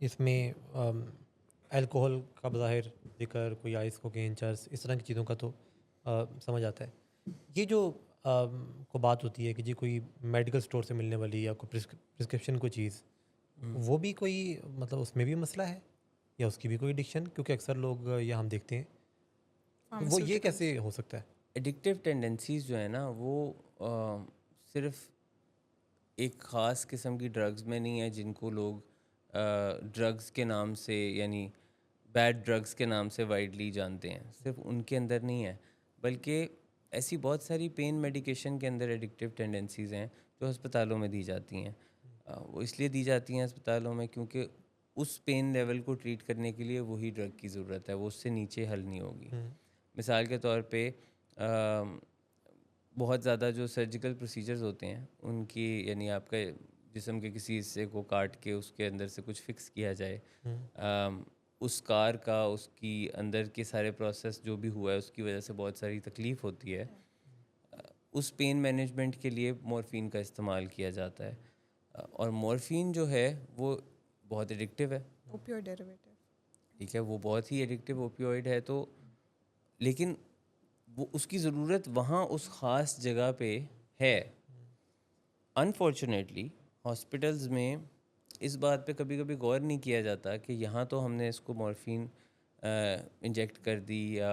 इसमें अल्कोहल का बज़ाहिर ज़िक्र, कोई आइस, कोकेन, चरस, इस तरह की चीज़ों का तो समझ आता है। ये जो को बात होती है कि जी कोई मेडिकल स्टोर से मिलने वाली या कोई प्रिस्क्रिप्शन कोई चीज़, हम्म। वो भी कोई मतलब उसमें भी मसला है या उसकी भी कोई एडिक्शन? क्योंकि अक्सर लोग या हम देखते हैं, तो वो ये फार्मास्यूटिकल्स। कैसे हो सकता है? एडिक्टिव टेंडेंसीज जो है ना वो सिर्फ एक ख़ास किस्म की ड्रग्स में नहीं है जिनको लोग ड्रग्स के नाम से यानी बैड ड्रग्स के नाम से वाइडली जानते हैं, सिर्फ उनके अंदर नहीं है, बल्कि ऐसी बहुत सारी पेन मेडिकेशन के अंदर एडिक्टिव टेंडेंसीज़ हैं जो अस्पतालों में दी जाती हैं। वो इसलिए दी जाती हैं अस्पतालों में क्योंकि उस पेन लेवल को ट्रीट करने के लिए वही ड्रग की ज़रूरत है, वो उससे नीचे हल नहीं होगी। हुँ, मिसाल के तौर पे बहुत ज़्यादा जो सर्जिकल प्रोसीजर्स होते हैं उनकी यानी आपका जिस्म के किसी हिस्से को काट के उसके अंदर से कुछ फिक्स किया जाए, हुँ, उस कार का उसकी अंदर के सारे प्रोसेस जो भी हुआ है उसकी वजह से बहुत सारी तकलीफ़ होती है। अ, उस पेन मैनेजमेंट के लिए मॉर्फिन का इस्तेमाल किया जाता है। और मॉर्फिन जो है वो बहुत एडिक्टिव है। Opioid derivative. ठीक है, वो बहुत ही एडिक्टिव ओपियोइड है, तो लेकिन वो उसकी ज़रूरत वहाँ उस ख़ास जगह पे है। अनफॉर्चुनेटली हॉस्पिटल्स में इस बात पे कभी कभी गौर नहीं किया जाता कि यहाँ तो हमने इसको मॉर्फिन इंजेक्ट कर दी या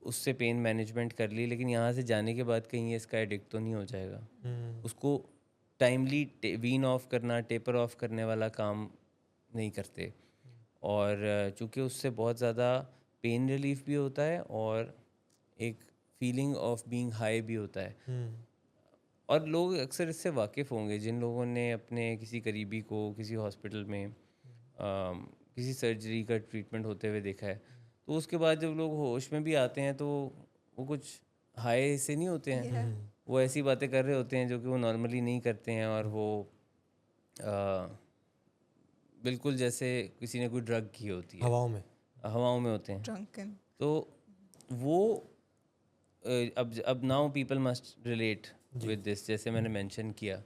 उससे पेन मैनेजमेंट कर ली, लेकिन यहाँ से जाने के बाद कहीं ये इसका एडिक्ट तो नहीं हो जाएगा। हुँ, उसको टाइमली वीन ऑफ करना, टेपर ऑफ करने वाला काम नहीं करते। और चूँकि उससे बहुत ज़्यादा पेन रिलीफ भी होता है और एक फीलिंग ऑफ बीइंग हाई भी होता है। हुँ, और लोग अक्सर इससे वाकिफ़ होंगे जिन लोगों ने अपने किसी करीबी को किसी हॉस्पिटल में किसी सर्जरी का ट्रीटमेंट होते हुए देखा है, तो उसके बाद जब लोग होश में भी आते हैं तो वो कुछ हाई से नहीं होते हैं, या हुँ, वो ऐसी बातें कर रहे होते हैं जो कि वो नॉर्मली नहीं करते हैं, और वो आ, बिल्कुल जैसे किसी ने कोई ड्रग की होती है, हवाओं में। हवाओं में होते हैं। ड्रंकन। तो वो अब नाउ पीपल मस्ट रिलेट जी। विद दिस, जैसे मैंने मेंशन किया।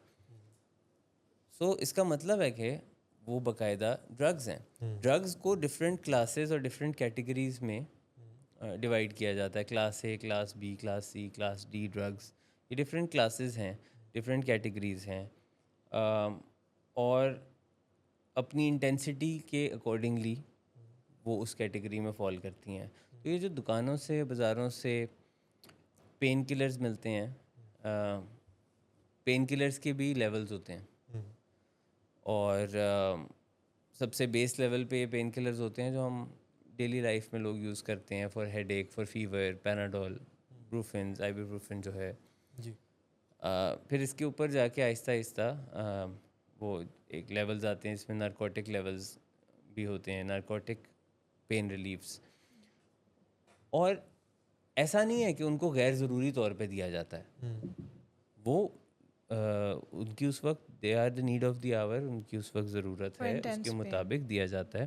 सो इसका मतलब है कि वो बाकायदा ड्रग्स हैं। हुँ, ड्रग्स को डिफरेंट क्लासेस और डिफरेंट कैटेगरीज में डिवाइड किया जाता है। Class A, class B, class C, class D drugs, ये डिफरेंट क्लासेस हैं, डिफरेंट कैटेगरीज हैं। और अपनी इंटेंसिटी के अकॉर्डिंगली वो उस कैटेगरी में फॉल करती हैं। तो ये जो दुकानों से, बाज़ारों से पेन किलर्स मिलते हैं, पेन किलर्स के भी लेवल्स होते हैं। हुँ, और सबसे बेस लेवल पे ये पेन किलर्स होते हैं जो हम डेली लाइफ में लोग यूज़ करते हैं for headache, for fever, Panadol, Brufen, ibuprofen जो है। जी। फिर इसके ऊपर जाके आहिस्ता आहिस्ता वो एक लेवल्स आते हैं इसमें नारकोटिक लेवल्स भी होते हैं, नारकोटिक पेन रिलीफ्स। और ऐसा नहीं है कि उनको गैर ज़रूरी तौर पे दिया जाता है, हुँ, वो उनकी उस वक्त they are the need of the hour, उनकी उस वक्त ज़रूरत फॉर है, उसके इंटेंस पेन। मुताबिक दिया जाता है।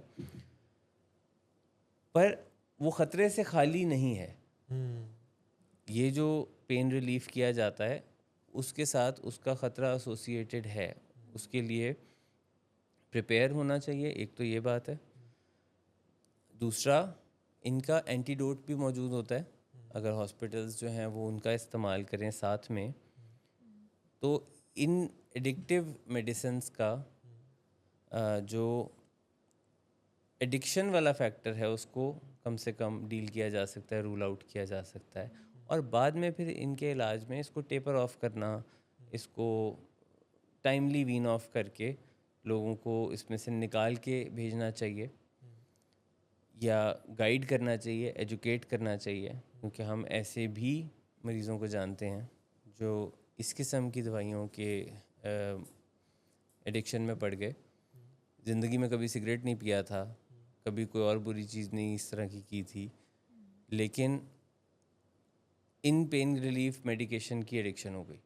पर वो ख़तरे से खाली नहीं है। हुँ, ये जो पेन रिलीफ किया जाता है उसके साथ उसका ख़तरा एसोसिएटेड है, उसके लिए प्रिपेयर होना चाहिए। एक तो ये बात है। दूसरा, इनका एंटीडोट भी मौजूद होता है। अगर हॉस्पिटल्स जो हैं वो उनका इस्तेमाल करें साथ में, तो इन एडिक्टिव मेडिसिन्स का जो एडिक्शन वाला फैक्टर है उसको कम से कम डील किया जा सकता है, रूल आउट किया जा सकता है। और बाद में फिर इनके इलाज में इसको टेपर ऑफ करना, इसको टाइमली वीन ऑफ करके लोगों को इसमें से निकाल के भेजना चाहिए या गाइड करना चाहिए, एजुकेट करना चाहिए। क्योंकि हम ऐसे भी मरीज़ों को जानते हैं जो इस किस्म की दवाइयों के एडिक्शन में पड़ गए। ज़िंदगी में कभी सिगरेट नहीं पिया था, कभी कोई और बुरी चीज़ नहीं इस तरह की थी, लेकिन इन पेन रिलीफ मेडिकेशन की एडिक्शन हो गई।